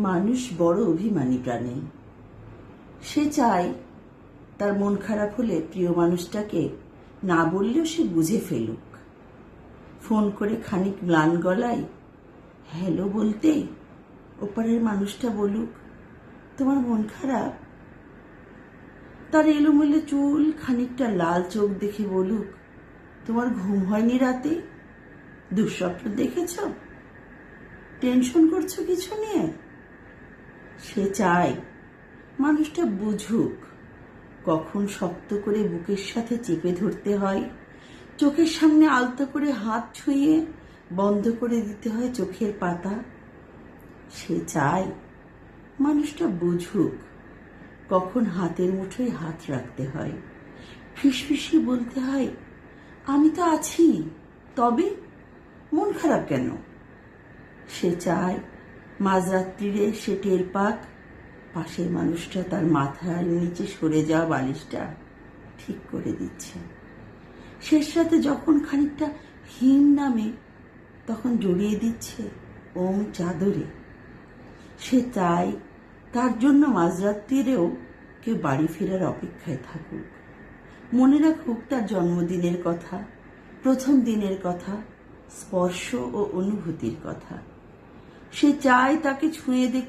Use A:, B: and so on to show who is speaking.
A: মানুষ বড় অভিমানী প্রাণী। সে চায় তার মন খারাপ হলে প্রিয় মানুষটাকে না বললেও সে বুঝে ফেলুক। ফোন করে খানিক ম্লান গলায় হ্যালো বলতেই ওপারের মানুষটা বলুক, তোমার মন খারাপ? তার এলোমেলো চুল খানিকটা লাল চোখ দেখে বলুক, তোমার ঘুম হয়নি রাতে? দুঃস্বপ্ন দেখেছ? টেনশন করছো কিছু নিয়ে? সে চায় মানুষটা বুঝুক কখন শক্ত করে বুকের সাথে চেপে ধরতে হয়, চোখের সামনে আলতো করে হাত ছুঁয়ে বন্ধ করে দিতে হয় চোখের পাতা। সে চায় মানুষটা বুঝুক কখন হাতের মুঠোয় হাত রাখতে হয়, ফিসফিসিয়ে বলতে হয়, আমি তো আছি, তবে মন খারাপ কেন? সে চায় মাঝরাত্রিরে সে টের পাক পাশের মানুষটা তার মাথার নিচে সরে যাওয়া বালিশটা ঠিক করে দিচ্ছে। শেষ রাতে যখন খানিকটা হিম নামে তখন জড়িয়ে দিচ্ছে ওম চাদরে। সে চায় তার জন্য মাঝরাত্রিরেও কেউ বাড়ি ফেরার অপেক্ষায় থাকুক, মনে রাখুক তার জন্মদিনের কথা, প্রথম দিনের কথা, স্পর্শ ও অনুভূতির কথা। সে চায় তাকে ছুঁয়ে দেখতে